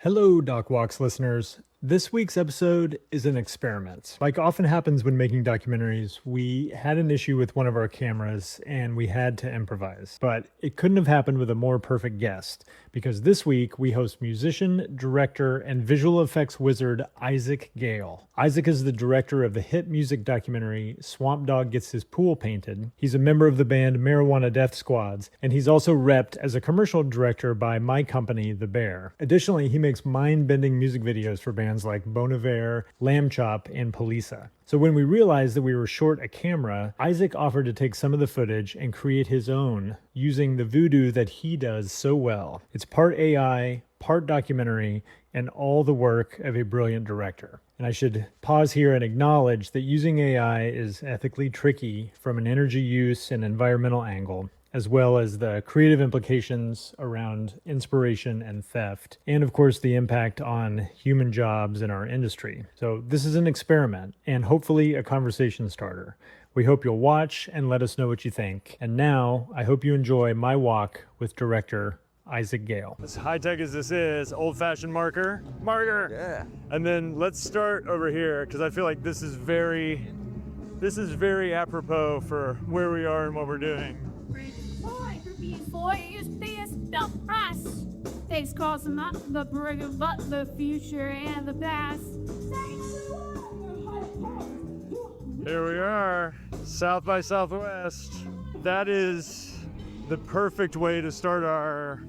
Hello, Doc Walks listeners. This week's episode is an experiment. Like often happens when making documentaries, we had an issue with one of our cameras and we had to improvise. But it couldn't have happened with a more perfect guest, because this week we host musician, director, and visual effects wizard Isaac Gale. Isaac is the director of the hit music documentary Swamp Dogg Gets His Pool Painted. He's a member of the band Marijuana Deathsquads, and he's also repped as a commercial director by my company, The Bear. Additionally, he makes mind-bending music videos for bands like Bon Iver, Lamb Chop, and Polisa. So when we realized that we were short a camera, Isaac offered to take some of the footage and create his own using the voodoo that he does so well. It's part AI, part documentary, and all the work of a brilliant director. And I should pause here and acknowledge that using AI is ethically tricky from an energy use and environmental angle, as well as the creative implications around inspiration and theft, and of course the impact on human jobs in our industry. So this is an experiment and hopefully a conversation starter. We hope you'll watch and let us know what you think. And now I hope you enjoy my walk with director Isaac Gale. As high tech as this is, old-fashioned marker. Yeah. And then let's start over here, because I feel like this is very apropos for where we are and what we're doing. Before you see us, the past. Things cross them up, the bring but the future and the past. Here we are, South by Southwest. That is the perfect way to start our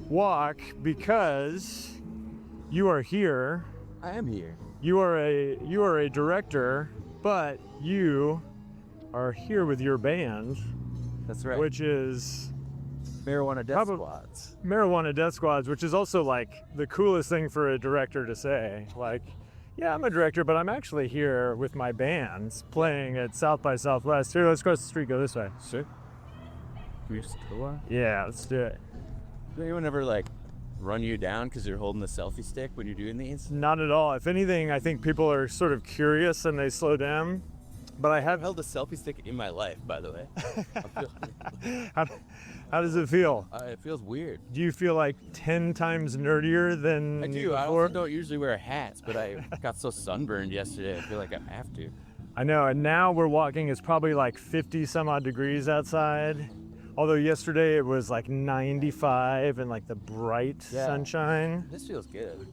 walk, because you are here. I am here. You are a director, but you are here with your band. That's right. Which is Marijuana Deathsquads. Marijuana Deathsquads, which is also like the coolest thing for a director to say. Like, yeah, I'm a director, but I'm actually here with my bands playing at South by Southwest. Here, let's cross the street, go this way. Sure. Can we just go on? Yeah, let's do it. Does anyone ever like run you down because you're holding the selfie stick when you're doing these? Not at all. If anything, I think people are sort of curious and they slow down. But I have held a selfie stick in my life, by the way. How does it feel? It feels weird. Do you feel like 10 times nerdier than I do. before? I also don't usually wear hats, but I got so sunburned yesterday, I feel like I have to. I know, and now we're walking, it's probably like 50 some odd degrees outside. Although yesterday it was like 95 and like the bright sunshine. This feels good.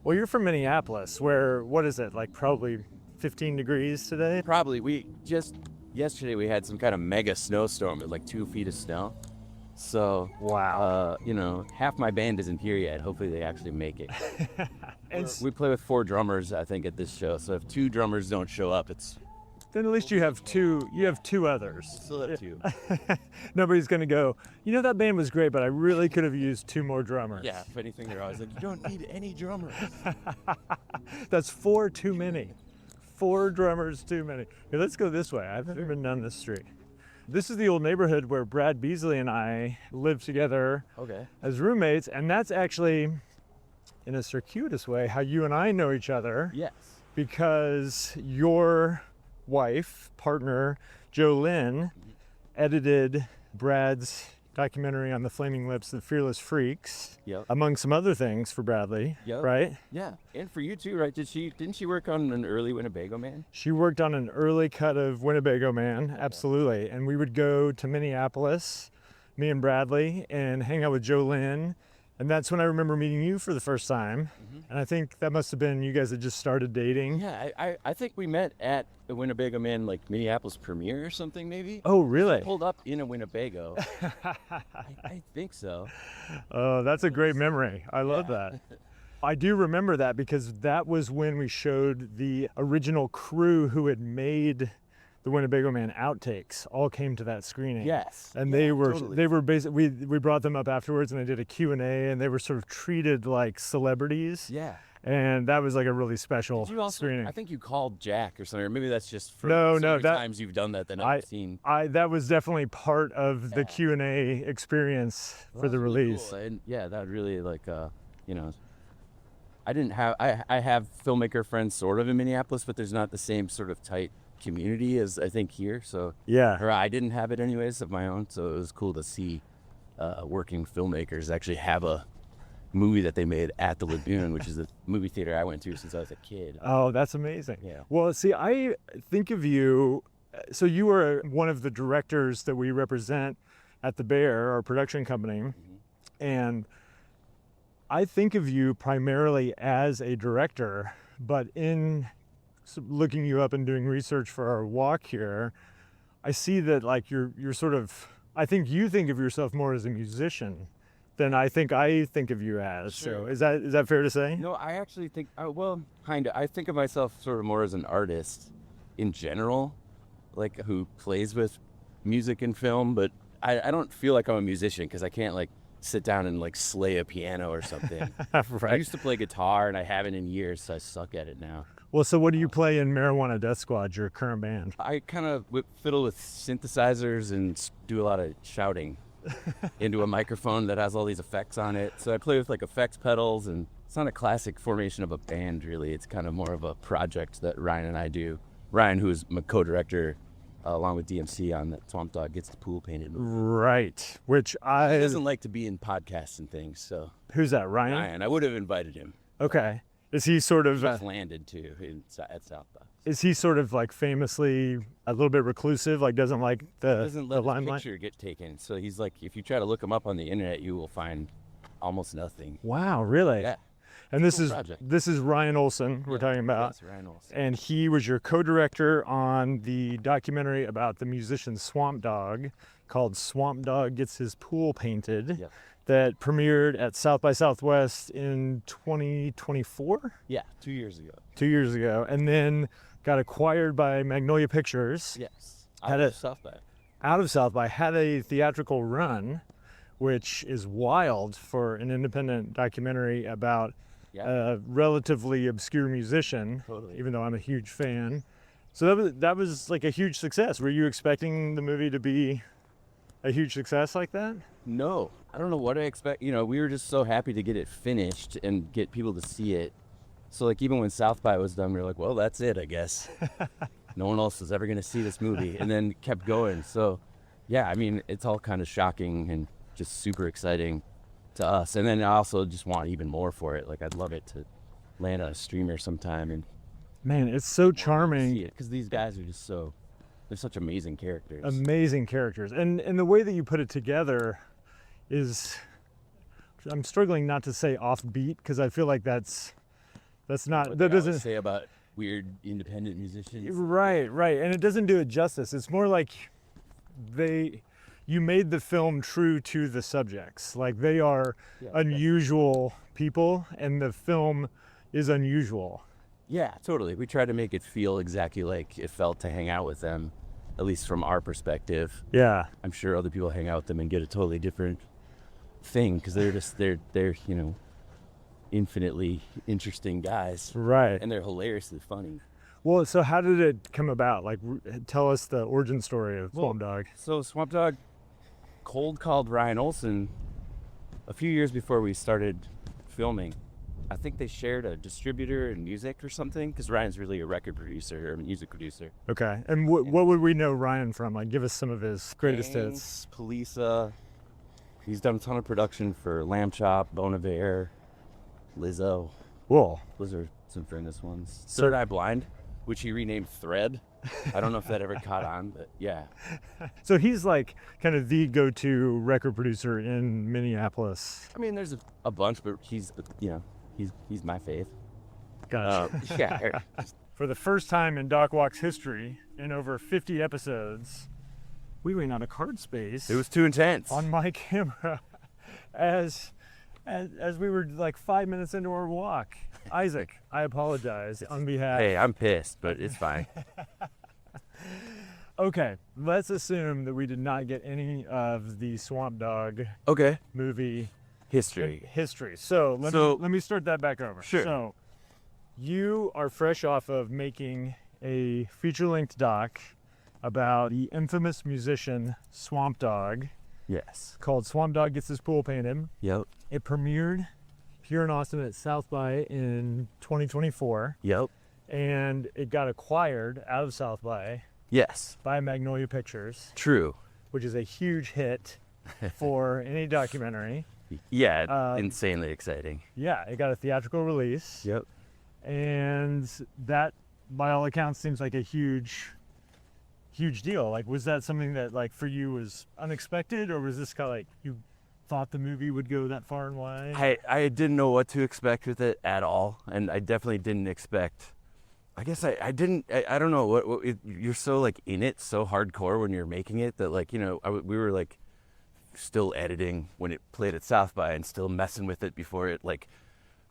Well, you're from Minneapolis, where, what is it, like probably 15 degrees today? Probably. Yesterday we had some kind of mega snowstorm with like 2 feet of snow. So, wow. Half my band isn't here yet. Hopefully they actually make it. And we play with 4 drummers, I think, at this show. So if 2 drummers don't show up, then at least you have two others. Still have 2. Nobody's gonna go, that band was great, but I really could have used 2 more drummers. Yeah, if anything, they're always like, you don't need any drummers. That's 4 too many. 4 drummers too many. Here, let's go this way. I've never been down this street. This is the old neighborhood where Brad Beasley and I lived together as roommates, and that's actually, in a circuitous way, how you and I know each other. Yes. Because your wife, partner, JoLynn, edited Brad's documentary on the Flaming Lips, The Fearless Freaks, among some other things for Bradley, right? Yeah, and for you too, right? Didn't she work on an early Winnebago Man? She worked on an early cut of Winnebago Man, absolutely. And we would go to Minneapolis, me and Bradley, and hang out with JoLynn. And that's when I remember meeting you for the first time. And I think that must have been, you guys had just started dating. Yeah, I think we met at the Winnebago Man, like Minneapolis premiere or something, maybe. Oh, really? She pulled up in a Winnebago. I think so. Oh, that's a great memory. I love that. I do remember that because that was when we showed the original crew who had made the Winnebago Man outtakes all came to that screening. Yes. And they were basically, we brought them up afterwards and I did a Q&A, and they were sort of treated like celebrities. Yeah. And that was like a really special screening. I think you called Jack or something, or maybe that's just for times you've done that I've seen. That was definitely part of the Q&A experience for the release. Cool. And that would really I have filmmaker friends sort of in Minneapolis, but there's not the same sort of tight community as I think here. So or I didn't have it anyways of my own. So it was cool to see working filmmakers actually have a movie that they made at the Lagoon, which is a movie theater I went to since I was a kid. Oh, that's amazing. Yeah. Well, see, I think of you, so you are one of the directors that we represent at the Bear, our production company, and I think of you primarily as a director, but in looking you up and doing research for our walk here, I see that like you're sort of, I think you think of yourself more as a musician than I think of you as. Sure. So is that fair to say? No, I actually think, well, kind of. I think of myself sort of more as an artist in general, like who plays with music and film, but I don't feel like I'm a musician because I can't like sit down and like slay a piano or something. Right. I used to play guitar and I haven't in years, so I suck at it now. Well, so what do you play in Marijuana Deathsquads, your current band? I kind of fiddle with synthesizers and do a lot of shouting into a microphone that has all these effects on it. So I play with like effects pedals, and it's not a classic formation of a band really. It's kind of more of a project that Ryan and I do. Ryan, who is my co-director along with DMC on that Swamp Dogg Gets the Pool Painted movie. Right, which He doesn't like to be in podcasts and things, so. Who's that, Ryan? Ryan, I would have invited him. Okay. Is he sort of... Just landed too at South by. Is he sort of like famously a little bit reclusive, like doesn't like Doesn't the let his limelight? picture get taken. So he's like, if you try to look him up on the internet, you will find almost nothing. Wow, really? Yeah. And this Cool is project. this is Ryan Olson we're talking about. Yes, Ryan Olson. And he was your co-director on the documentary about the musician Swamp Dogg called Swamp Dogg Gets His Pool Painted. Yep. That premiered at South by Southwest in 2024? Yeah, 2 years ago. 2 years ago. And then got acquired by Magnolia Pictures. Yes. Had Out of a- South by. Out of South by, had a theatrical run, which is wild for an independent documentary about Yeah. a relatively obscure musician, Totally. even though I'm a huge fan. So that was like a huge success. Were you expecting the movie to be a huge success like that? No, I don't know what I expect. You know, we were just so happy to get it finished and get people to see it. So like even when South by was done, we were like, well, that's it, I guess. No one else is ever going to see this movie. And then kept going. So yeah, I mean, it's all kind of shocking and just super exciting to us. And then I also just want even more for it. Like I'd love it to land on a streamer sometime and Man, it's so see charming. it. Because these guys are just so, they're such amazing characters. Amazing characters. And the way that you put it together is, I'm struggling not to say offbeat because I feel like that's not, What that they always doesn't, say about weird independent musicians. right. And it doesn't do it justice. It's more like you made the film true to the subjects. Like they are Yeah, unusual people and the film is unusual. Yeah, totally. We tried to make it feel exactly like it felt to hang out with them, at least from our perspective. Yeah. I'm sure other people hang out with them and get a totally different thing because they're you know, infinitely interesting guys. Right. And they're hilariously funny. Well, so how did it come about? Like, tell us the origin story of Swamp Dogg. So Swamp Dogg cold called Ryan Olson a few years before we started filming. I think they shared a distributor in music or something because Ryan's really a record producer or music producer. Okay. And what would we know Ryan from? Like, give us some of his greatest hits. Police. He's done a ton of production for Lamb Chop, Bon Iver, Lizzo. Whoa. Those are some famous ones. So- Third Eye Blind, which he renamed Thread. I don't know if that ever caught on, but yeah. So he's like kind of the go-to record producer in Minneapolis. I mean, there's a bunch, but he's, you know, he's my fave. Gotcha. Yeah. For the first time in Doc Walk's history, in over 50 episodes, we ran out of card space It was too intense. on my camera as we were like 5 minutes into our walk. Isaac, I apologize on behalf. Hey, I'm pissed, but it's fine. Okay, let's assume that we did not get any of the Swamp Dogg Okay. movie History. history. So let me start that back over. Sure. So you are fresh off of making a feature-length doc about the infamous musician Swamp Dogg Yes. called Swamp Dogg Gets His Pool Painted. Yep. It premiered here in Austin at South by in 2024, Yep. and it got acquired out of South by Yes. Magnolia Pictures, True. which is a huge hit for any documentary. Yeah, insanely exciting. Yeah, it got a theatrical release. Yep. And that, by all accounts, seems like a huge deal. Like, was that something that, like, for you was unexpected, or was this kind of like you thought the movie would go that far and wide? I didn't know what to expect with it at all, and I definitely didn't expect. I guess I don't know what you're so like in it so hardcore when you're making it that, like, you know, we were like still editing when it played at South by and still messing with it before it, like,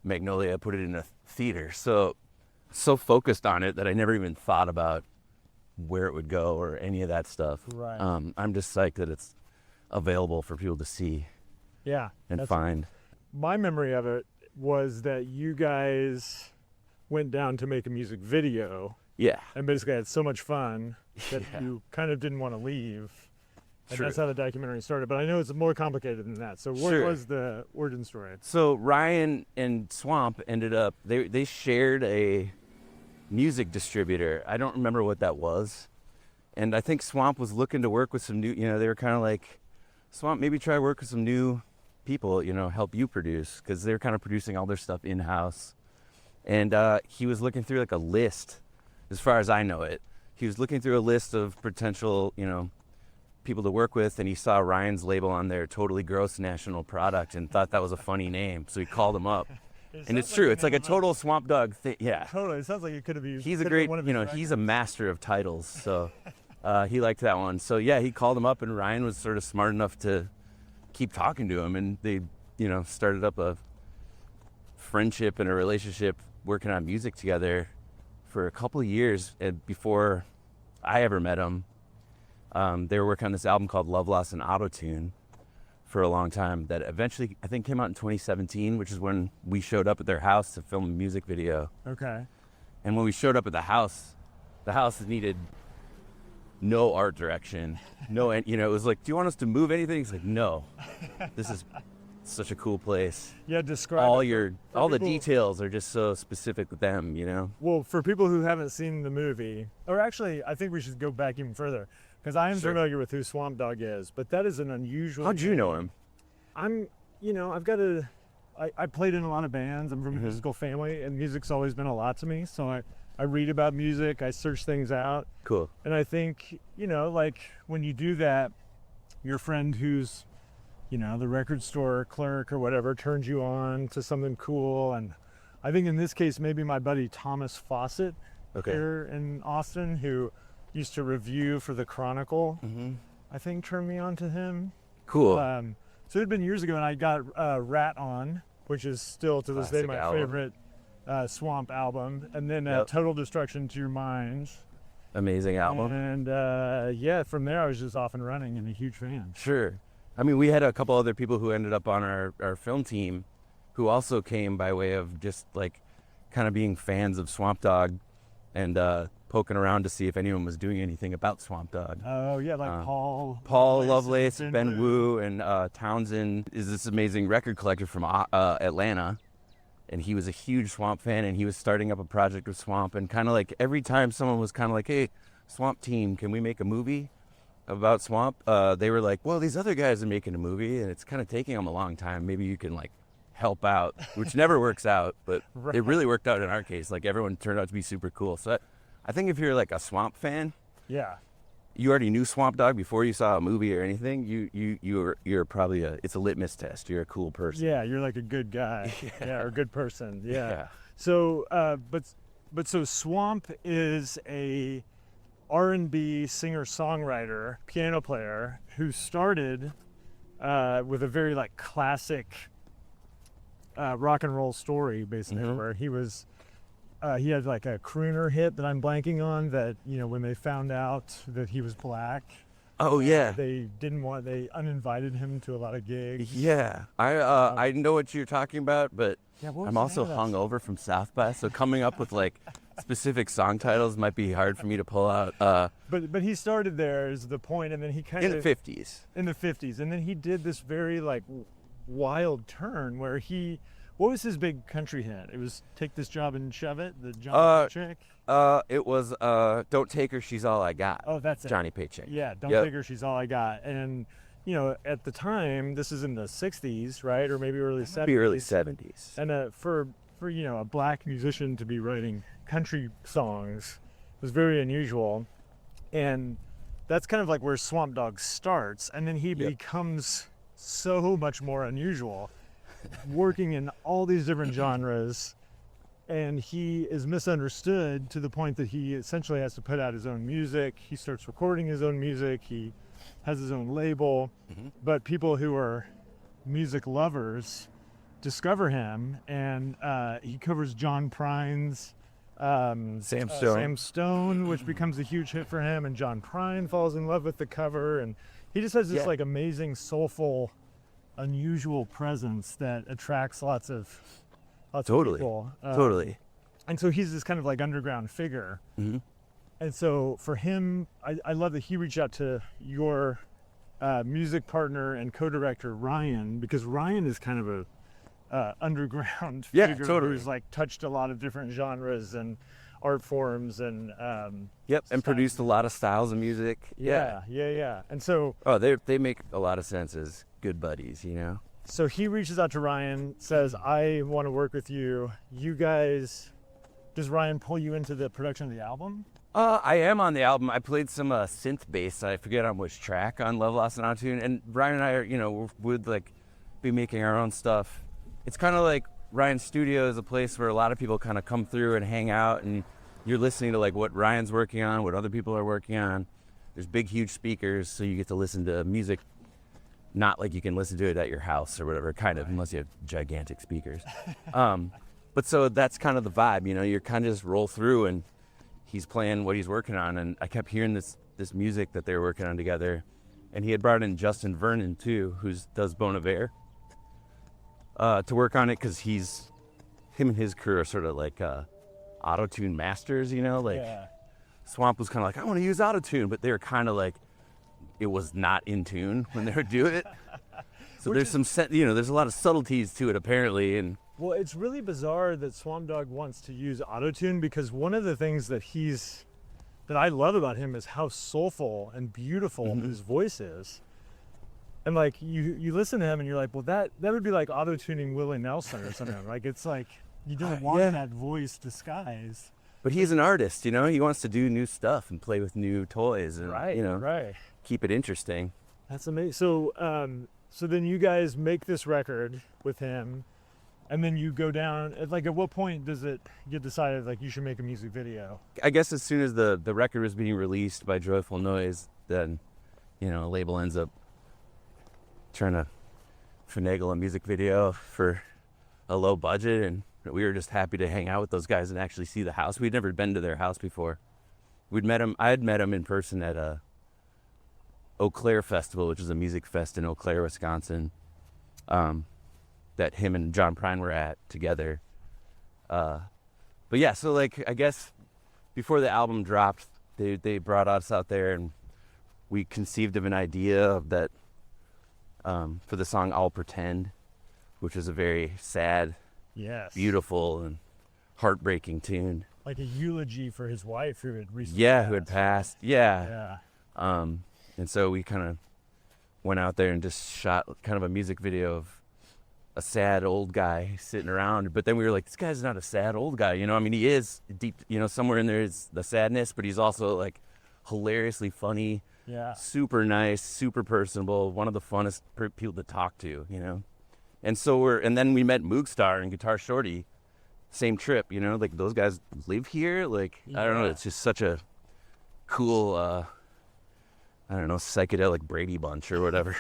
Magnolia put it in a theater. So focused on it that I never even thought about where it would go or any of that stuff. Right. I'm just psyched that it's available for people to see. Yeah. And find. My memory of it was that you guys went down to make a music video. Yeah. And basically had so much fun that you kind of didn't want to leave. And True. that's how the documentary started. But I know it's more complicated than that. So what was the origin story? So Ryan and Swamp ended up, they shared a music distributor. I don't remember what that was. And I think Swamp was looking to work with some new, you know, they were kind of like, Swamp, maybe try work with some new people, you know, help you produce, because they're kind of producing all their stuff in-house. And he was looking through like a list, as far as I know it. He was looking through a list of potential, you know, people to work with, and he saw Ryan's label on there, Totally Gross National Product, and thought that was a funny name. So he called him up. And it's true. It's like a total Swamp Dogg thing. Yeah. Totally. It sounds like it could have been. He's a great, you know, he's a master of titles. So he liked that one. So yeah, he called him up, and Ryan was sort of smart enough to keep talking to him, and they, you know, started up a friendship and a relationship working on music together for a couple of years. And before I ever met him, they were working on this album called Love, Loss, and Autotune for a long time that eventually I think came out in 2017, which is when we showed up at their house to film a music video. Okay. And when we showed up at the house needed no art direction, no, and, you know, it was like, do you want us to move anything? He's like, no, this is such a cool place. Yeah, describe all the details are just so specific with them, you know? Well, for people who haven't seen the movie, or actually, I think we should go back even further, because I am familiar with who Swamp Dogg is, but that is an unusual. How'd you know him? I played in a lot of bands. I'm from a musical family, and music's always been a lot to me. So I read about music, I search things out. Cool. And I think, you know, like when you do that, your friend who's, you know, the record store clerk or whatever turns you on to something cool. And I think in this case, maybe my buddy Thomas Fawcett here in Austin, who used to review for the Chronicle, I think turned me on to him. Cool. So it had been years ago, and I got Rat on, which is still to this day my favorite Swamp album, and then Total Destruction to Your Minds. Amazing album. And yeah, from there I was just off and running and a huge fan. Sure. I mean, we had a couple other people who ended up on our film team who also came by way of just like kind of being fans of Swamp Dogg and poking around to see if anyone was doing anything about Swamp Dogg. Oh yeah, like Paul Lovelace, Ben Wu, and Townsend is this amazing record collector from Atlanta. And he was a huge Swamp fan, and he was starting up a project with Swamp, and kind of like every time someone was kind of like, hey, Swamp team, can we make a movie about Swamp? They were like, well, these other guys are making a movie, and it's kind of taking them a long time. Maybe you can like help out, which never works out, but it really worked out in our case. Like everyone turned out to be super cool. So I think if you're like a Swamp fan, you already knew Swamp Dogg before you saw a movie or anything, you're probably it's a litmus test. You're a cool person. Yeah, you're like a good guy. Or a good person. Yeah. So, but so Swamp is a R&B singer-songwriter, piano player who started with a very like classic rock and roll story, basically, where he was. He had like a crooner hit that I'm blanking on that, you know, when they found out that he was black. Oh yeah. They uninvited him to a lot of gigs. Yeah. I know what you're talking about, but I'm also hungover from South by, so coming up with like specific song titles might be hard for me to pull out. But he started there is the point, and then he kind of in the 50s. In the 50s, and then he did this very like wild turn where he. What was his big country hit? It was Take This Job and Shove It, the Johnny Paycheck? It was Don't Take Her, She's All I Got. Oh, that's it. Johnny Paycheck. Yeah, Don't Take Her, She's All I Got. And, you know, at the time, this is in the 60s, right? Or maybe early 70s. Maybe early 70s. And for you know, a black musician to be writing country songs was very unusual. And that's kind of like where Swamp Dogg starts. And then he becomes so much more unusual, working in all these different genres. And he is misunderstood to the point that he essentially has to put out his own music. He starts recording his own music. He has his own label. But people who are music lovers discover him, and he covers John Prine's Sam Stone, which becomes a huge hit for him, and John Prine falls in love with the cover, and he just has this like amazing, soulful, unusual presence that attracts lots of people. Totally. And so he's this kind of like underground figure. And so for him, I love that he reached out to your music partner and co-director Ryan, because Ryan is kind of a underground figure who's like touched a lot of different genres and art forms and and produced a lot of styles of music. And so they make a lot of sense as good buddies, you know. So he reaches out to Ryan, says, I want to work with you. You guys, does Ryan pull you into the production of the album? I am on the album. I played some synth bass. I forget on which track on Love Lost and Autotune. And Ryan and I are, you know, would like be making our own stuff. It's kind of like Ryan's studio is a place where a lot of people kind of come through and hang out, and you're listening to like what Ryan's working on, what other people are working on. There's big, huge speakers, so you get to listen to music, not like you can listen to it at your house or whatever, kind of, unless you have gigantic speakers. But so that's kind of the vibe, you know, you're kind of just roll through and he's playing what he's working on. And I kept hearing this music that they were working on together. And he had brought in Justin Vernon too, who does Bon Iver, to work on it, because him and his crew are sort of like auto-tune masters, you know, like Swamp was kind of like, I want to use auto-tune, but they were kind of like, it was not in tune when they would do it. So there's there's a lot of subtleties to it apparently. And well, it's really bizarre that Swamp Dogg wants to use auto-tune, because one of the things that I love about him is how soulful and beautiful his voice is. And like you listen to him and you're like, well, that would be like auto-tuning Willie Nelson or something. Like, it's like you don't want that voice disguised. But he's an artist, you know. He wants to do new stuff and play with new toys and keep it interesting. That's amazing. So then you guys make this record with him, and then you go down. Like, at what point does it get decided like you should make a music video? I guess as soon as the record was being released by Joyful Noise, then, you know, a label ends up trying to finagle a music video for a low budget, and we were just happy to hang out with those guys and actually see the house. We'd never been to their house before. I had met him in person at a Eau Claire Festival, which is a music fest in Eau Claire, Wisconsin, that him and John Prine were at together. But yeah, so like, I guess before the album dropped, they brought us out there and we conceived of an idea of that for the song I'll Pretend, which is a very sad, beautiful and heartbreaking tune. Like a eulogy for his wife who had recently who had passed. And so we kind of went out there and just shot kind of a music video of a sad old guy sitting around. But then we were like, this guy's not a sad old guy, you know? I mean, he is deep, you know, somewhere in there is the sadness, but he's also like hilariously funny, super nice, super personable, one of the funnest people to talk to, you know? And then we met Moogstar and Guitar Shorty, same trip, you know, like those guys live here. Like, I don't know, it's just such a cool, psychedelic Brady Bunch or whatever.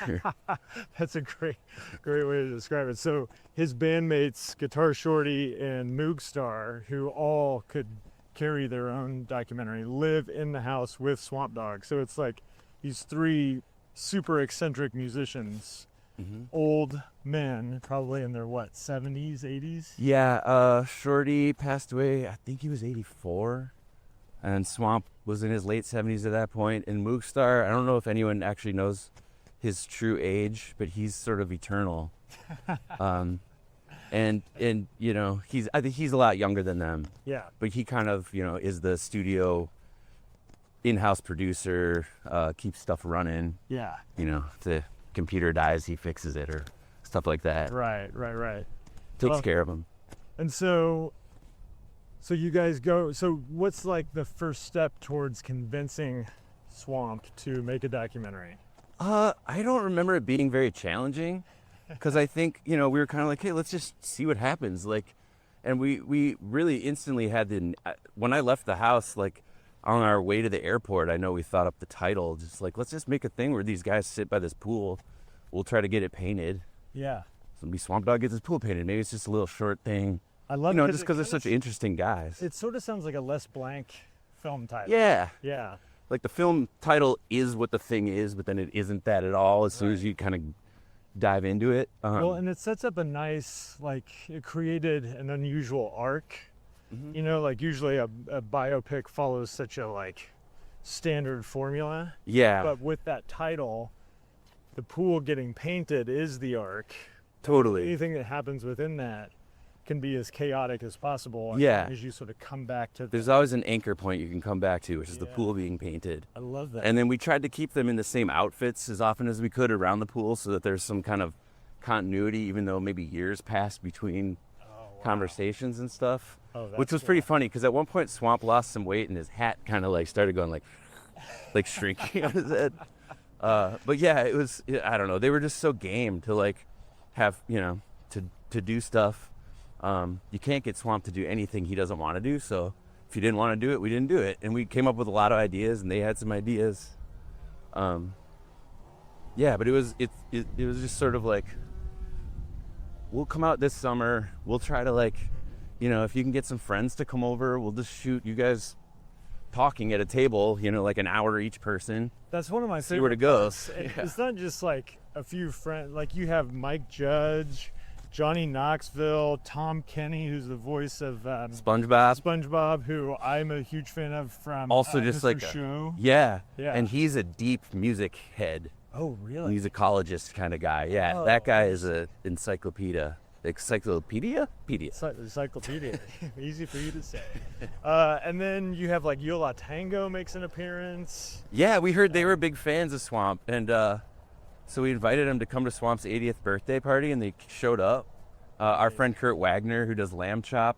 That's a great way to describe it. So his bandmates, Guitar Shorty and Moogstar, who all could carry their own documentary, live in the house with Swamp Dogg. So it's like these three super eccentric musicians, old men, probably in their 70s, 80s? Yeah, Shorty passed away, I think he was 84. And Swamp was in his late 70s at that point. And Moogstar, I don't know if anyone actually knows his true age, but he's sort of eternal. And you know, I think he's a lot younger than them. Yeah. But he kind of, you know, is the studio in-house producer, keeps stuff running. Yeah. You know, to computer dies, he fixes it or stuff like that. Right. Takes care of him. And so you guys go. So what's like the first step towards convincing Swamp to make a documentary? I don't remember it being very challenging, because I think, we were kind of like, hey, let's just see what happens. Like, and we really instantly had when I left the house, like on our way to the airport, I know we thought up the title, just like, let's just make a thing where these guys sit by this pool. We'll try to get it painted. Yeah. So maybe Swamp Dogg gets his pool painted. Maybe it's just a little short thing. I love just because they're such interesting guys. It sort of sounds like a Les Blanc film title. Yeah. Yeah. Like the film title is what the thing is, but then it isn't that at all as soon as you kind of dive into it. Well, and it sets up a nice, like, it created an unusual arc. Like usually a biopic follows such a, like, standard formula. Yeah. But with that title, the pool getting painted is the arc. Totally. Anything that happens within that can be as chaotic as possible as you sort of come back to There's always an anchor point you can come back to, which is the pool being painted. I love that. And then we tried to keep them in the same outfits as often as we could around the pool so that there's some kind of continuity, even though maybe years passed between conversations and stuff. Which was pretty funny, because at one point Swamp lost some weight and his hat kind of like started going like shrinking on his head. But yeah, it was, I don't know, they were just so game to like have, to do stuff. You can't get Swamp to do anything he doesn't want to do, so if he didn't want to do it, we didn't do it. And we came up with a lot of ideas, and they had some ideas. But it was just sort of like, we'll come out this summer, we'll try to like, if you can get some friends to come over, we'll just shoot you guys talking at a table, like an hour each person. That's one of my favorite. See where it goes. It's not just like a few friends. Like you have Mike Judge, Johnny Knoxville, Tom Kenny, who's the voice of SpongeBob, who I'm a huge fan of from also just Mr. like Show. Yeah. And he's a deep music head. Oh, really? Musicologist kind of guy. Yeah, that guy is a encyclopedia. Encyclopedia? Encyclopedia. Easy for you to say. And then you have like Yo La Tengo makes an appearance. Yeah, we heard they were big fans of Swamp, and so we invited them to come to Swamp's 80th birthday party, and they showed up. Our friend Kurt Wagner, who does Lamb Chop,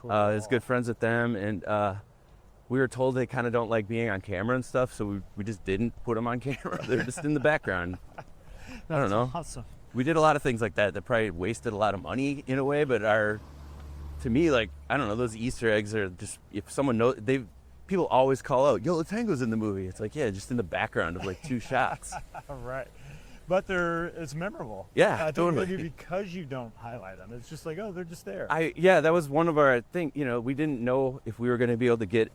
is good friends with them, and we were told they kind of don't like being on camera and stuff, so we just didn't put them on camera. They're just in the background. I don't know. Awesome. We did a lot of things like that probably wasted a lot of money in a way, but to me, like, I don't know, those Easter eggs are just, if someone knows, people always call out, Yo La Tengo's in the movie. It's like, yeah, just in the background of like 2 shots. Right. But it's memorable. Yeah, I think totally. maybe because you don't highlight them, it's just like, oh, they're just there. That was one of our thing. We didn't know if we were going to be able to get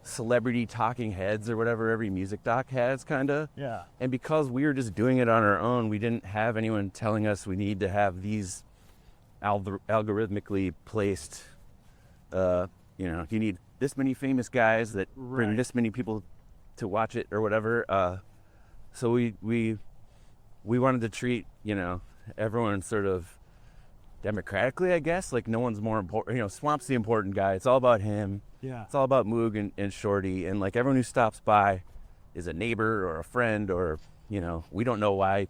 celebrity talking heads or whatever every music doc has, kind of. Yeah. And because we were just doing it on our own, we didn't have anyone telling us we need to have these algorithmically placed. You need this many famous guys that bring this many people to watch it or whatever. So we wanted to treat everyone sort of democratically, I guess. Like no one's more important. Swamp's the important guy. It's all about him. Yeah. It's all about Moog and Shorty, and like everyone who stops by is a neighbor or a friend, or we don't know why.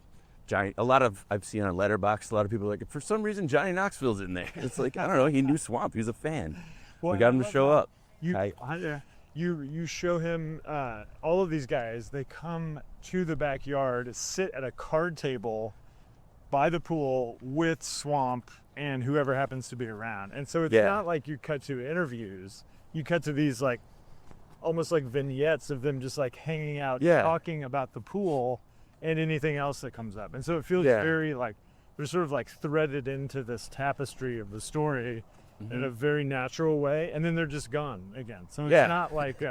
I've seen on Letterboxd, a lot of people are like, for some reason Johnny Knoxville's in there. It's like, I don't know, he knew Swamp, he was a fan. Well, we got him to show up. You show him all of these guys. They come to the backyard, sit at a card table by the pool with Swamp and whoever happens to be around. And so it's not like you cut to interviews. You cut to these like almost like vignettes of them just like hanging out, talking about the pool and anything else that comes up. And so it feels very like they're sort of like threaded into this tapestry of the story in a very natural way, and then they're just gone again. So it's not like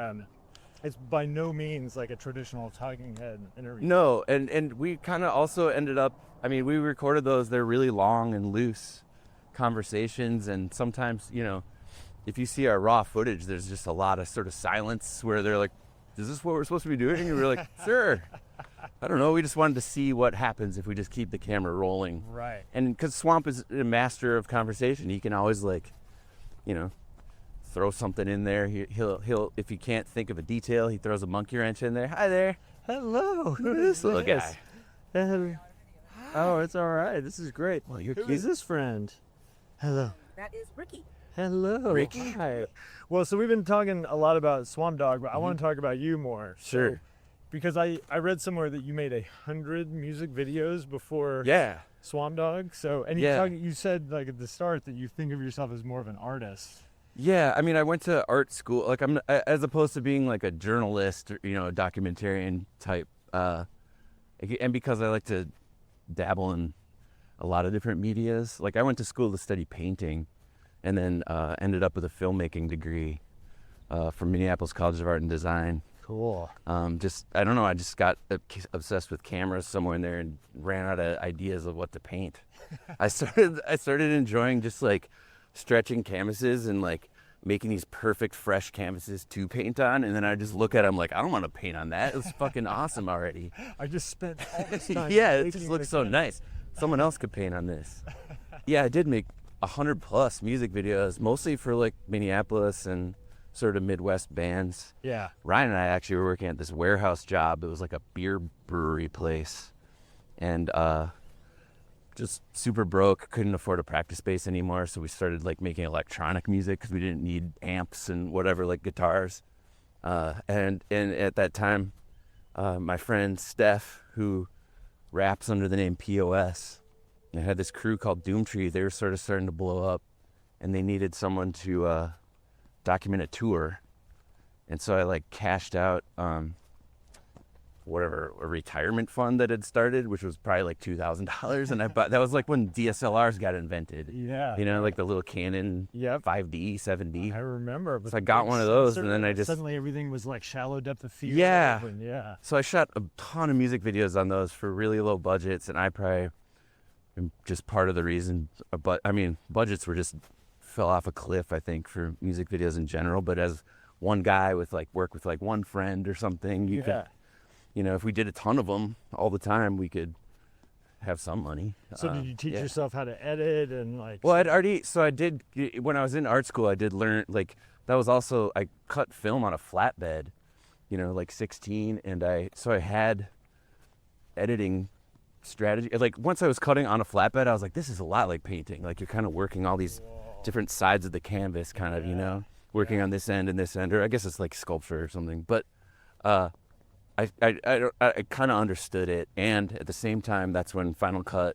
it's by no means like a traditional talking head interview. No, and we kind of also ended up, we recorded those, they're really long and loose conversations, and sometimes, if you see our raw footage, there's just a lot of sort of silence where they're like, is this what we're supposed to be doing? And we're like, sure. I don't know. We just wanted to see what happens if we just keep the camera rolling. Right. And because Swamp is a master of conversation, he can always throw something in there. He'll if he can't think of a detail, he throws a monkey wrench in there. Hi there. Hello. Who is this little guy? Oh, it's all right. This is great. Well, you're Who cute. is this friend? Hello. That is Ricky. Hello. Ricky. Hi. Well, so we've been talking a lot about Swamp Dogg, but I want to talk about you more. Sure. So, because I read somewhere that you made 100 music videos before Yeah. Swamp Dogg. So, and you said like at the start that you think of yourself as more of an artist. Yeah, I mean, I went to art school. Like, as opposed to being like a journalist or, you know, a documentarian type. And because I like to dabble in a lot of different medias. Like, I went to school to study painting, and then ended up with a filmmaking degree from Minneapolis College of Art and Design. Cool. I don't know, I just got obsessed with cameras somewhere in there and ran out of ideas of what to paint. I started enjoying just like stretching canvases and like making these perfect fresh canvases to paint on, and then I just look at them like, I don't want to paint on that. It's fucking awesome already. I just spent all this time. Yeah, it just making looks the so canvas. nice. Someone else could paint on this. Yeah, I did make 100+ music videos, mostly for like Minneapolis and sort of Midwest bands. Yeah. Ryan and I actually were working at this warehouse job. It was like a beer brewery place, and just super broke, couldn't afford a practice space anymore, so we started like making electronic music because we didn't need amps and whatever, like guitars. And at that time, my friend Steph, who raps under the name POS, and had this crew called Doomtree. They were sort of starting to blow up, and they needed someone to document a tour. And so I like cashed out a retirement fund that had started, which was probably like $2,000, and I bought, that was like when DSLRs got invented. Yeah. You know, like the little Canon Yep. 5D, 7D. I remember. But So I got one of those, and then I just suddenly everything was like shallow depth of field. Yeah. And yeah. So I shot a ton of music videos on those for really low budgets, and I probably am just part of the reason. But I mean, budgets were just fell off a cliff, I think, for music videos in general. But as one guy with like work with like one friend or something, you could, you know, if we did a ton of them all the time, we could have some money. So did you teach yourself how to edit and like? Well, I did, when I was in art school, I did learn, like, that was also, I cut film on a flatbed, you know, like 16, and I had editing strategy. Like, once I was cutting on a flatbed, I was like, this is a lot like painting. Like, you're kind of working all these different sides of the canvas, kind of, you know, working on this end and this end, or I guess it's like sculpture or something. But I kind of understood it, and at the same time, that's when Final Cut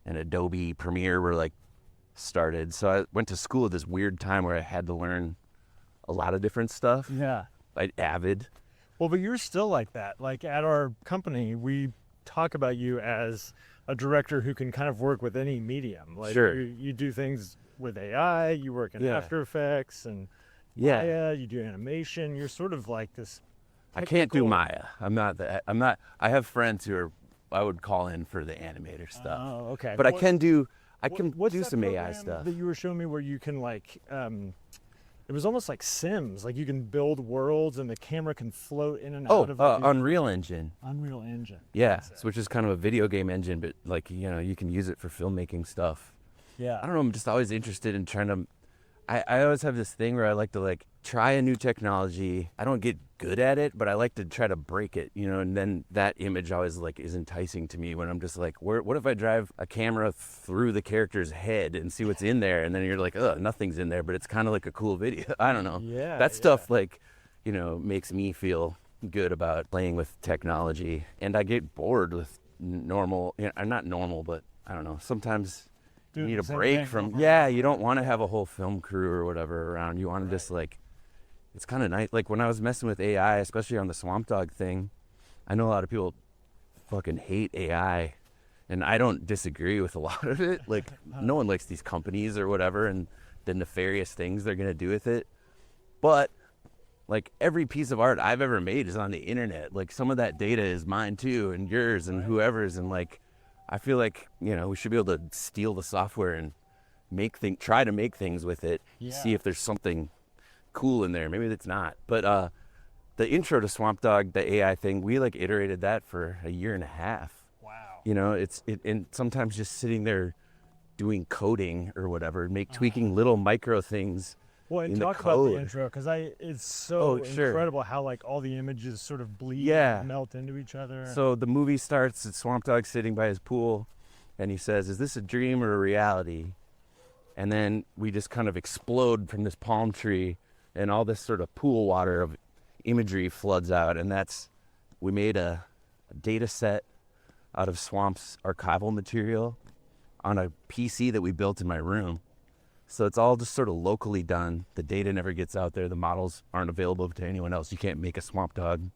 and Adobe Premiere were like started. So I went to school at this weird time where I had to learn a lot of different stuff. Yeah. Like Avid. Well, but you're still like that. Like at our company, we talk about you as a director who can kind of work with any medium. Like Sure. you do things with AI, you work in After Effects and Maya, you do animation. You're sort of like this. I can't do Maya. I have friends who I would call in for the animator stuff. Oh, okay. But I can do What's do that some AI program stuff. that you were showing me where you can like, it was almost like Sims. Like you can build worlds and the camera can float in and out of it. Unreal Engine. Unreal Engine. Yeah, which is kind of a video game engine, but like, you know, you can use it for filmmaking stuff. Yeah. I don't know, I'm just always interested in trying to, I always have this thing where I like to like try a new technology. I don't get good at it, but I like to try to break it, you know, and then that image always like is enticing to me when I'm just like, what if I drive a camera through the character's head and see what's in there? And then you're like, nothing's in there, but it's kind of like a cool video. I don't know. Yeah. That stuff like, you know, makes me feel good about playing with technology. And I get bored with normal, you know, not normal, but I don't know, sometimes you need a break from, you don't want to have a whole film crew or whatever around. You want to just like, it's kind of nice. Like when I was messing with AI, especially on the Swamp Dogg thing, I know a lot of people fucking hate AI, and I don't disagree with a lot of it. Like no one likes these companies or whatever and the nefarious things they're going to do with it. But like every piece of art I've ever made is on the internet. Like some of that data is mine too, and yours and whoever's, and like, I feel like, you know, we should be able to steal the software and try to make things with it, see if there's something cool in there. Maybe it's not. But the intro to Swamp Dogg, the AI thing, we like iterated that for a year and a half. Wow. You know, and sometimes just sitting there doing coding or whatever, tweaking little micro things Well, and in talk the about code. the intro, because it's so Oh, sure. incredible how like all the images sort of bleed Yeah. and melt into each other. So the movie starts, it's Swamp Dogg sitting by his pool, and he says, "Is this a dream or a reality?" And then we just kind of explode from this palm tree, and all this sort of pool water of imagery floods out. And we made a data set out of Swamp's archival material on a PC that we built in my room. So it's all just sort of locally done. The data never gets out there. The models aren't available to anyone else. You can't make a Swamp Dogg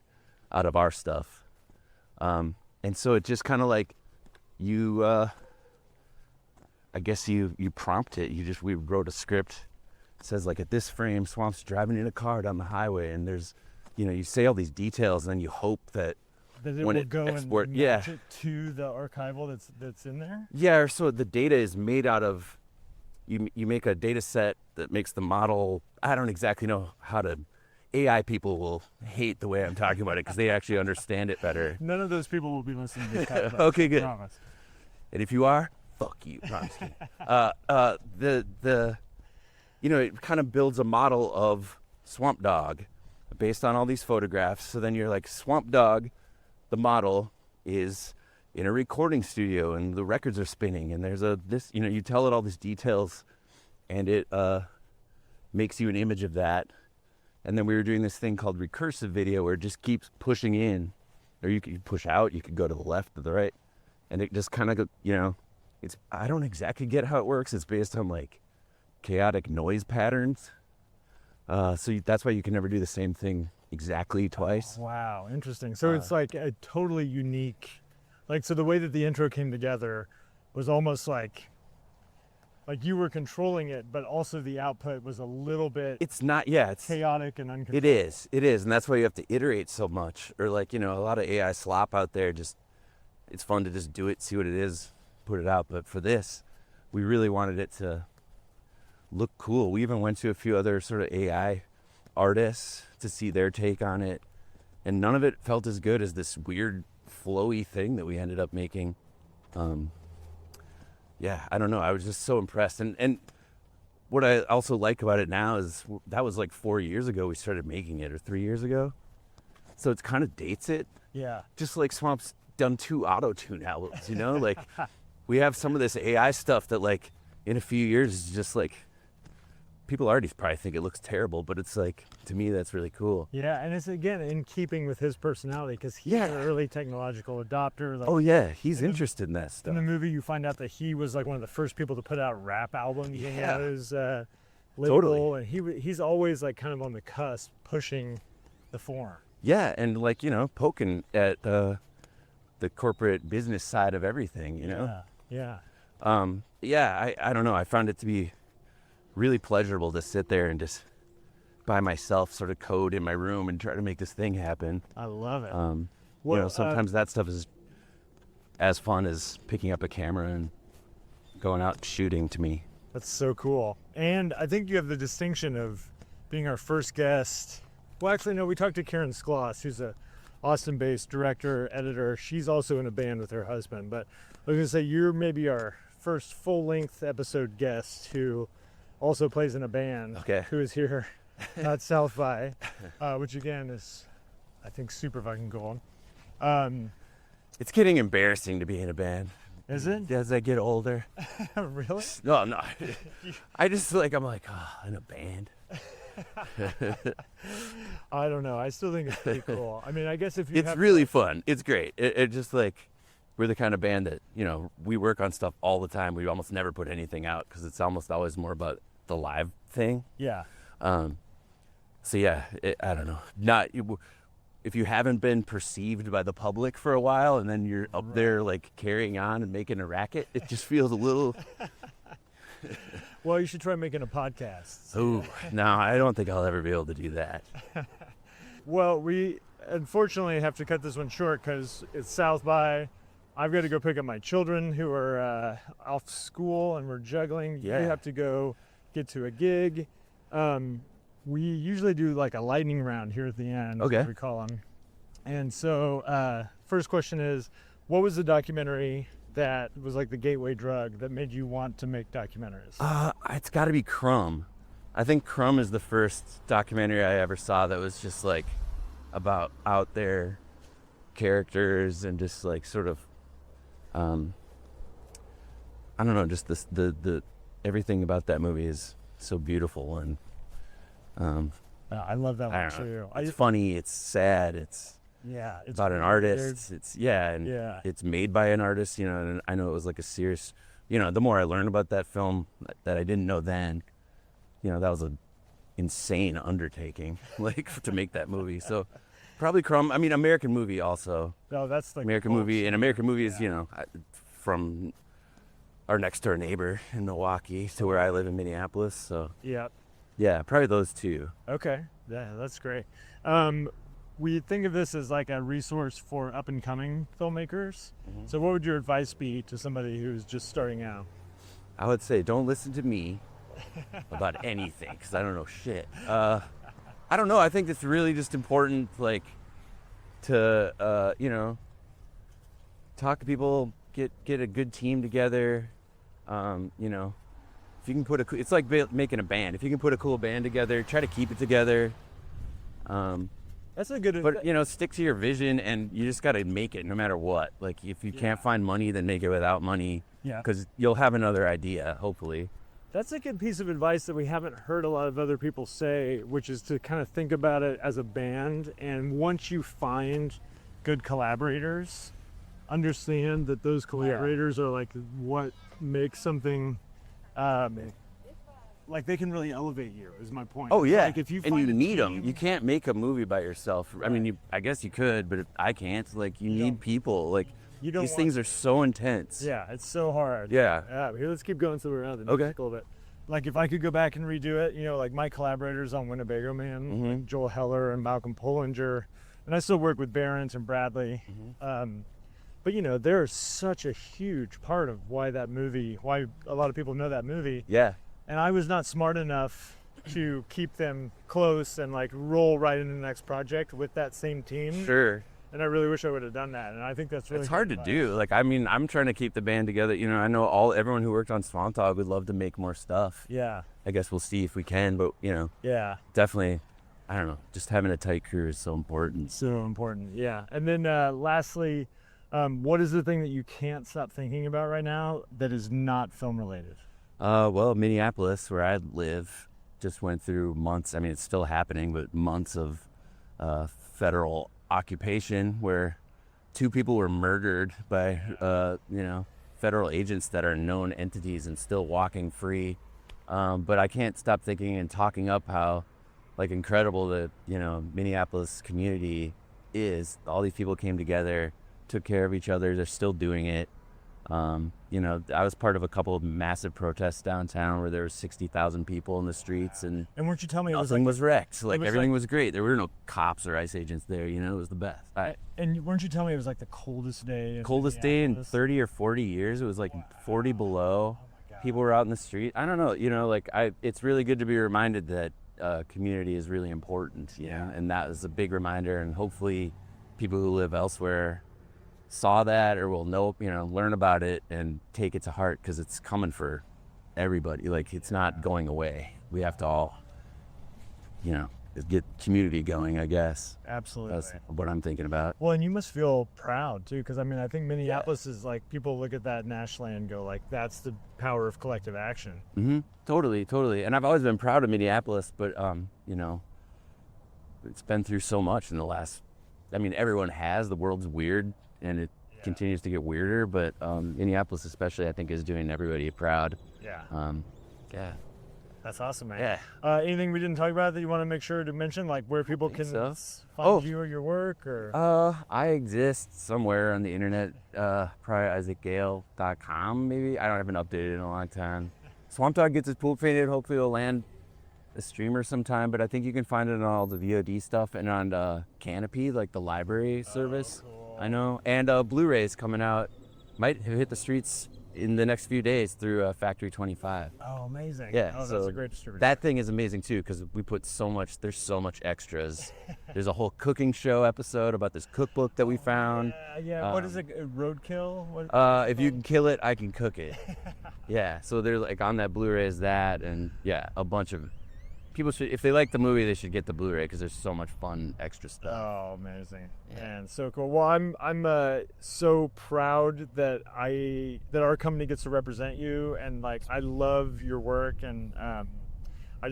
out of our stuff. And so it just kind of like I guess you prompt it. We wrote a script. It says like, at this frame, Swamp's driving in a car down the highway, and there's, you say all these details, and then you hope that that it when will it go export- and yeah. match it to the archival that's in there. Yeah, or so the data is made out of, you make a data set that makes the model, I don't exactly know how to, AI people will hate the way I'm talking about it because they actually understand it better. None of those people will be listening to this podcast. Okay, good. Promise. And if you are, fuck you, promise you. It kind of builds a model of Swamp Dogg based on all these photographs. So then you're like, Swamp Dogg, the model, is in a recording studio and the records are spinning and there's you tell it all these details and it makes you an image of that. And then we were doing this thing called recursive video where it just keeps pushing in, or you could push out, you could go to the left or the right, and it just kind of I don't exactly get how it works. It's based on like chaotic noise patterns. That's why you can never do the same thing exactly twice. Wow, interesting. So it's like a totally unique, so the way that the intro came together was almost like you were controlling it, but also the output was a little bit It's not, yeah, it's chaotic and uncontrollable. It is, and that's why you have to iterate so much. Or a lot of AI slop out there, it's fun to just do it, see what it is, put it out. But for this, we really wanted it to look cool. We even went to a few other sort of AI artists to see their take on it, and none of it felt as good as this weird flowy thing that we ended up making. Yeah, I don't know. I was just so impressed. And what I also like about it now is that was like 4 years ago we started making it, or 3 years ago. So it kind of dates it. Yeah. Just like Swamp's done 2 auto-tune albums, Like we have some of this AI stuff that like in a few years is just like, people already probably think it looks terrible, but it's like, to me, that's really cool. Yeah, and it's again in keeping with his personality because he's Yeah. an early technological adopter. Oh yeah, he's interested in that In stuff. the movie, you find out that he was like one of the first people to put out rap albums. Yeah. And his label, Totally. and he's always like kind of on the cusp, pushing the form. Yeah, and like, poking at the corporate business side of everything, Yeah. I don't know. I found it to be really pleasurable to sit there and just by myself sort of code in my room and try to make this thing happen. I love it. Sometimes that stuff is as fun as picking up a camera and going out shooting to me. That's so cool. And I think you have the distinction of being our first guest. Well, actually, no, we talked to Karen Skloss, who's a Austin-based director, editor. She's also in a band with her husband. But I was going to say, you're maybe our first full-length episode guest who also plays in a band. Okay. Who is here at South by, which again is, I think, super fucking cool. It's getting embarrassing to be in a band. Is it? As I get older. Really? No. I'm like, in a band. I don't know. I still think it's pretty cool. I mean, I guess if you It's really fun. It's great. It just like, we're the kind of band that, we work on stuff all the time. We almost never put anything out because it's almost always more about the live thing. Yeah. So yeah, I don't know. If you haven't been perceived by the public for a while and then you're up there like carrying on and making a racket, it just feels a little. Well, you should try making a podcast. Oh, no, I don't think I'll ever be able to do that. Well, we unfortunately have to cut this one short because it's South by. I've got to go pick up my children who are off school and we're juggling. Yeah. You have to go get to a gig. We usually do like a lightning round here at the end, Okay. as we call them. And so first question is, what was the documentary that was like the gateway drug that made you want to make documentaries? It's got to be CRUMB. I think CRUMB is the first documentary I ever saw that was just like about out there characters and just like sort of, I don't know, just the everything about that movie is so beautiful. And I love that I one don't know. too. It's funny, it's sad, it's about an artist. It's it's made by an artist, you know. And I know it was like a serious, you know. The more I learned about that film that I didn't know then, you know, that was an insane undertaking, like to make that movie. So probably CRUMB. I mean, American Movie also. No, that's like American Movie, and American Movie is, you know, from our next door neighbor in Milwaukee to where I live in Minneapolis. So yeah, probably those two. Okay, yeah, that's great. We think of this as like a resource for up and coming filmmakers. So what would your advice be to somebody who's just starting out? I would say don't listen to me about anything, because I don't know shit. I don't know. I think it's really just important, like, to you know, talk to people, get a good team together. You know, if you can put it's like making a band. If you can put a cool band together, try to keep it together. That's a good. But you know, stick to your vision, and you just got to make it no matter what. Like, if you can't find money, then make it without money. Yeah. Because you'll have another idea, hopefully. That's a good piece of advice that we haven't heard a lot of other people say, which is to kind of think about it as a band. And once you find good collaborators, understand that those collaborators are like what makes something, like they can really elevate you, is my point. Oh yeah, like if you and find you a need them. team- You can't make a movie by yourself. I mean, I guess you could, but I can't. Like, you need people. Like, You don't these want- things are so intense. Yeah, it's so hard. Yeah. Here, let's keep going so we're out of the Okay. music a little bit. Like, if I could go back and redo it, you know, like my collaborators on Winnebago Man, like Joel Heller and Malcolm Pollinger, and I still work with Barrett and Bradley. But you know, they're such a huge part of why a lot of people know that movie. Yeah. And I was not smart enough to keep them close and like roll right into the next project with that same team. Sure. And I really wish I would have done that. And I think that's really It's hard to good do. Like, I mean, I'm trying to keep the band together. You know, I know everyone who worked on Swamp Dogg would love to make more stuff. Yeah. I guess we'll see if we can, but you know, Yeah. definitely, I don't know, just having a tight crew is so important. So important. Yeah. And then lastly, what is the thing that you can't stop thinking about right now that is not film related? Well, Minneapolis, where I live, just went through months. I mean, it's still happening, but months of federal occupation where 2 people were murdered by, you know, federal agents that are known entities and still walking free. But I can't stop thinking and talking up how, like, incredible the, you know, Minneapolis community is. All these people came together, took care of each other. They're still doing it. You know, I was part of a couple of massive protests downtown where there were 60,000 people in the streets, and And weren't you telling me it was nothing like, was wrecked. Like, was everything like- was great. There were no cops or ICE agents there. You know, it was the best. and weren't you telling me it was like the coldest day? in Coldest day in Minneapolis? 30 or 40 years. It was like 40 below. People were out in the street. I don't know. You know, like, it's really good to be reminded that community is really important. You know, and that was a big reminder. And hopefully, people who live elsewhere saw that or will know, you know, learn about it and take it to heart, because it's coming for everybody. Like, it's not going away. We have to all, you know, get community going, I guess. Absolutely. That's what I'm thinking about. Well, and you must feel proud too, because I mean, I think Minneapolis is like, people look at that nationally and go like, that's the power of collective action. Totally. And I've always been proud of Minneapolis, but you know, it's been through so much in the last, I mean, everyone has. The world's weird, and it continues to get weirder, but Minneapolis especially, I think, is doing everybody proud. Yeah. Yeah. That's awesome, man. Yeah. Anything we didn't talk about that you want to make sure to mention, like where people can so. find you or your work, or? I exist somewhere on the internet, probably IsaacGale.com, maybe. I haven't updated in a long time. Swamp Dogg gets his pool painted. Hopefully it'll land a streamer sometime, but I think you can find it on all the VOD stuff and on Canopy, like the library service. Cool. I know. And Blu-ray is coming out. Might hit the streets in the next few days through Factory 25. Oh, amazing. Yeah, Oh, so that's a great distributor. that thing is amazing too, because we put there's so much extras. There's a whole cooking show episode about this cookbook that we found. Yeah. What is it? Roadkill? What, If you can kill it, I can cook it. Yeah, so there's like on that Blu-ray is that, and yeah, a bunch of people should, if they like the movie, they should get the Blu-ray because there's so much fun extra stuff. Oh, amazing. Yeah. And so cool. Well, I'm so proud that our company gets to represent you, and like I love your work, and I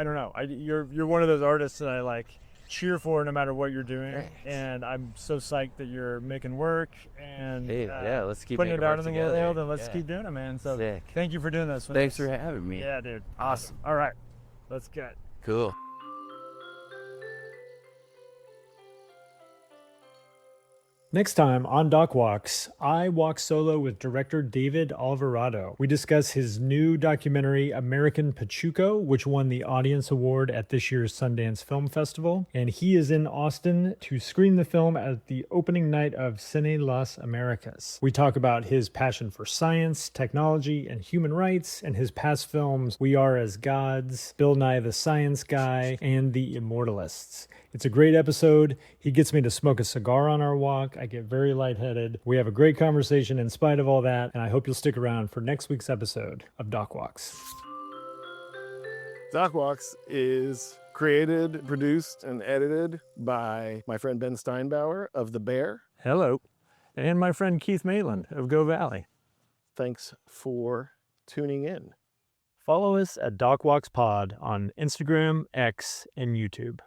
don't know. You're one of those artists that I like cheer for no matter what you're doing. Thanks. And I'm so psyched that you're making work and Hey, yeah, let's keep putting it making out work in the together. world, and let's Yeah. keep doing it, man. So Sick. thank you for doing this. Thanks for having me. Yeah, dude. Awesome. All right, let's get. Cool. Next time on Doc Walks, I walk solo with director David Alvarado. We discuss his new documentary, American Pachuco, which won the Audience Award at this year's Sundance Film Festival. And he is in Austin to screen the film at the opening night of Cine Las Americas. We talk about his passion for science, technology, and human rights, and his past films, We Are as Gods, Bill Nye the Science Guy, and The Immortalists. It's a great episode. He gets me to smoke a cigar on our walk. I get very lightheaded. We have a great conversation in spite of all that, and I hope you'll stick around for next week's episode of Doc Walks. Doc Walks is created, produced, and edited by my friend Ben Steinbauer of The Bear. Hello, and my friend Keith Maitland of Go Valley. Thanks for tuning in. Follow us at Doc Walks Pod on Instagram, X, and YouTube.